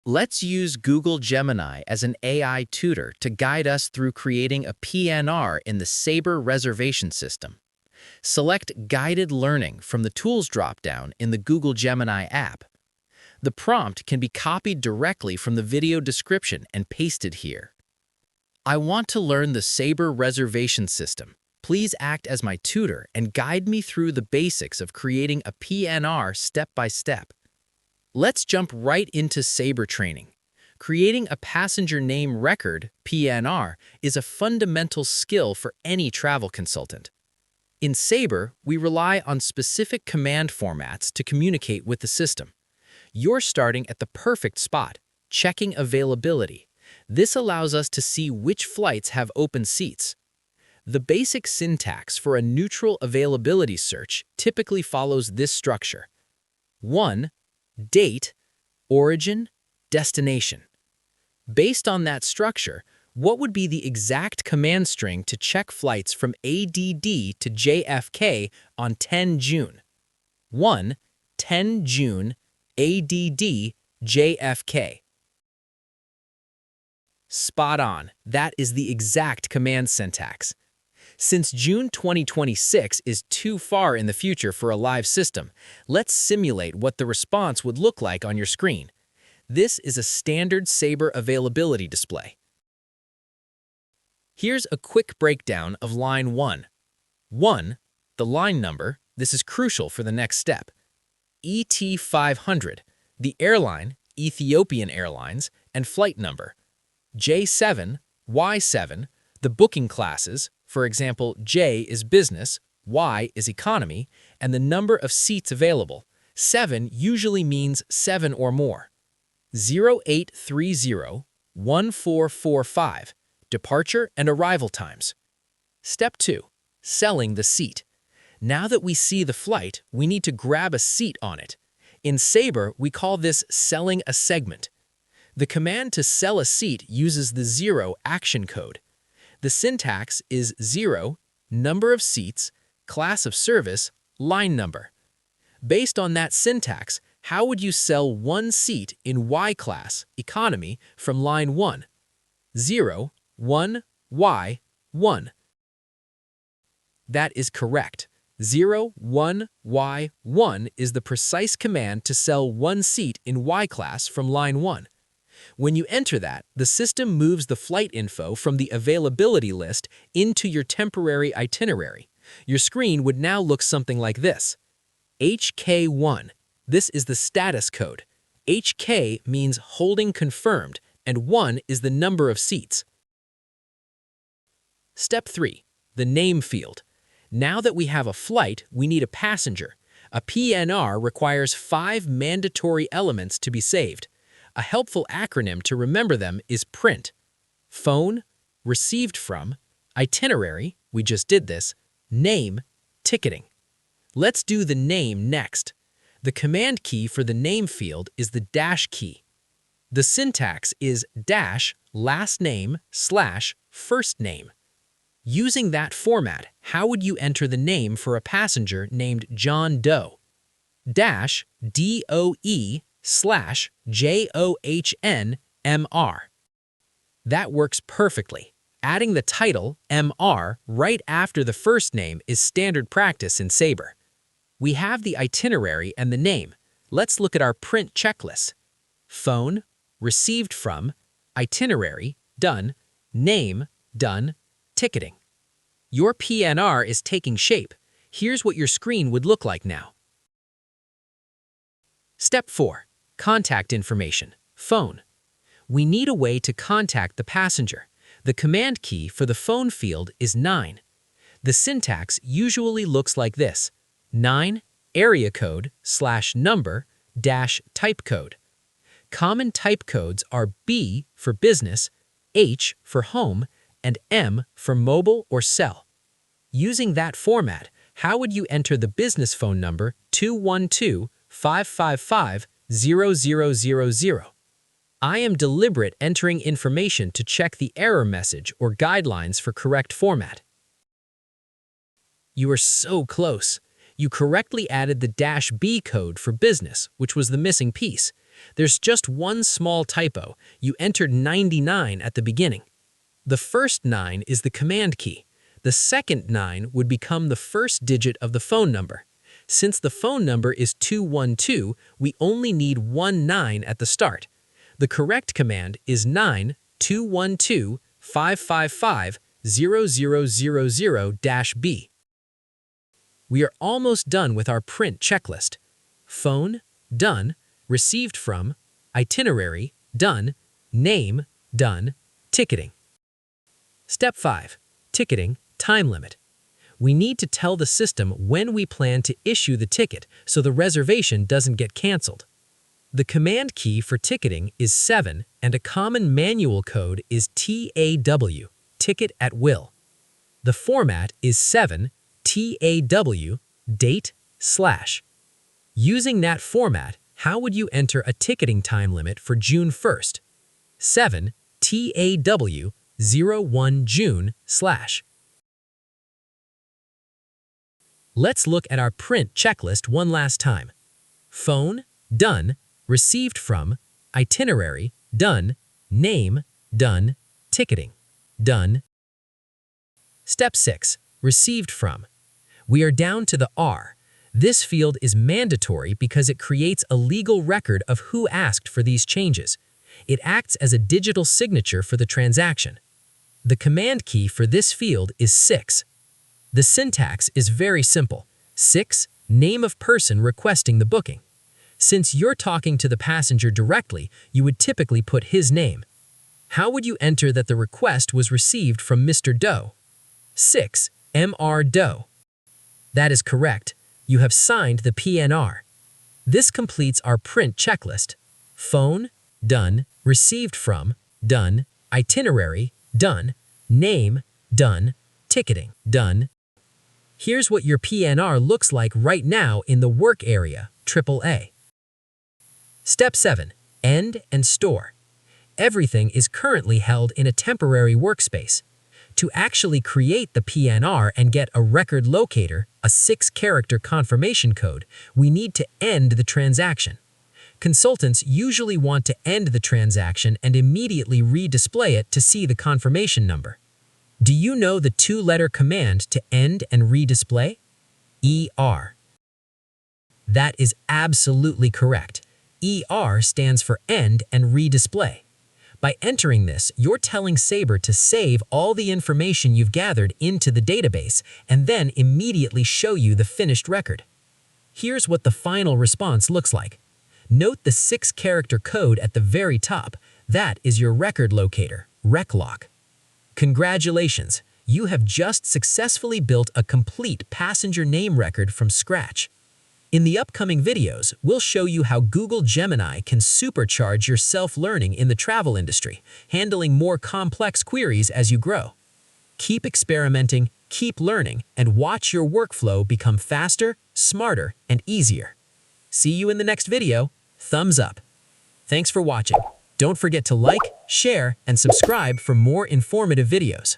Let's use Google Gemini as an AI tutor to guide us through creating a PNR in the Sabre reservation system. Select Guided Learning from the Tools dropdown in the Google Gemini app. The prompt can be copied directly from the video description and pasted here. I want to learn the Sabre reservation system. Please act as my tutor and guide me through the basics of creating a PNR step by step. Let's jump right into Sabre training. Creating a passenger name record, PNR, is a fundamental skill for any travel consultant. In Sabre, we rely on specific command formats to communicate with the system. You're starting at the perfect spot, checking availability. This allows us to see which flights have open seats. The basic syntax for a neutral availability search typically follows this structure. 1. Date, origin, destination. Based on that structure, what would be the exact command string to check flights from ADD to JFK on 10 June? 1. 10 June, ADD, JFK. Spot on. That is the exact command syntax. Since June 2026 is too far in the future for a live system, let's simulate what the response would look like on your screen. This is a standard Sabre availability display. Here's a quick breakdown of line 1. 1. The line number. This is crucial for the next step. ET500, the airline, Ethiopian Airlines, and flight number. J7, Y7, the booking classes, for example, J is business, Y is economy, and the number of seats available. 7 usually means 7 or more. 0830-1445, departure and arrival times. Step 2. Selling the seat. Now that we see the flight, we need to grab a seat on it. In Sabre, we call this selling a segment. The command to sell a seat uses the 0 action code. The syntax is 0, number of seats, class of service, line number. Based on that syntax, how would you sell one seat in Y class, economy, from line 1? 0, 1, Y, 1. That is correct. 0, 1, Y, 1 is the precise command to sell one seat in Y class from line 1. When you enter that, the system moves the flight info from the availability list into your temporary itinerary. Your screen would now look something like this. HK1. This is the status code. HK means holding confirmed, and 1 is the number of seats. Step 3. The name field. Now that we have a flight, we need a passenger. A PNR requires 5 mandatory elements to be saved. A helpful acronym to remember them is PRINT. Phone, received from, itinerary, we just did this, name, ticketing. Let's do the name next. The command key for the name field is the dash key. The syntax is dash last name slash first name. Using that format, how would you enter the name for a passenger named John Doe? Dash DOE slash JOHNMR. That works perfectly. Adding the title, MR, right after the first name is standard practice in Sabre. We have the itinerary and the name. Let's look at our print checklist. Phone, received from, itinerary, done, name, done, ticketing. Your PNR is taking shape. Here's what your screen would look like now. Step 4. Contact information. Phone. We need a way to contact the passenger. The command key for the phone field is 9. The syntax usually looks like this. 9, area code, / number, - type code. Common type codes are B for business, H for home, and M for mobile or cell. Using that format, how would you enter the business phone number 212-555-0000? I am deliberate entering information to check the error message or guidelines for correct format. You are so close. You correctly added the -B code for business, which was the missing piece. There's just one small typo. You entered 99 at the beginning. The first 9 is the command key. The second 9 would become the first digit of the phone number. Since the phone number is 212, we only need 19 at the start. The correct command is 9-212-555-0000-B. We are almost done with our print checklist. Phone, done. Received from, itinerary, done. Name, done. Ticketing. Step 5. Ticketing, time limit. We need to tell the system when we plan to issue the ticket so the reservation doesn't get canceled. The command key for ticketing is 7, and a common manual code is TAW, ticket at will. The format is 7, TAW, date, /. Using that format, how would you enter a ticketing time limit for June 1st? 7, TAW, 01 June /. Let's look at our print checklist one last time. Phone, done. Received from, itinerary, done. Name, done. Ticketing, done. Step 6. Received from. We are down to the R. This field is mandatory because it creates a legal record of who asked for these changes. It acts as a digital signature for the transaction. The command key for this field is 6. The syntax is very simple. 6, name of person requesting the booking. Since you're talking to the passenger directly, you would typically put his name. How would you enter that the request was received from Mr. Doe? 6, Mr. Doe. That is correct. You have signed the PNR. This completes our print checklist. Phone, done. Received from, done. Itinerary, done. Name, done. Ticketing, done. Here's what your PNR looks like right now in the work area, AAA. Step 7. End and store. Everything is currently held in a temporary workspace. To actually create the PNR and get a record locator, a 6-character confirmation code, we need to end the transaction. Consultants usually want to end the transaction and immediately redisplay it to see the confirmation number. Do you know the 2-letter command to end and redisplay? ER. That is absolutely correct. ER stands for end and redisplay. By entering this, you're telling Sabre to save all the information you've gathered into the database and then immediately show you the finished record. Here's what the final response looks like. Note the 6-character code at the very top. That is your record locator, RecLock. Congratulations! You have just successfully built a complete passenger name record from scratch. In the upcoming videos, we'll show you how Google Gemini can supercharge your self-learning in the travel industry, handling more complex queries as you grow. Keep experimenting, keep learning, and watch your workflow become faster, smarter, and easier. See you in the next video. Thumbs up. Thanks for watching. Don't forget to like, share, and subscribe for more informative videos.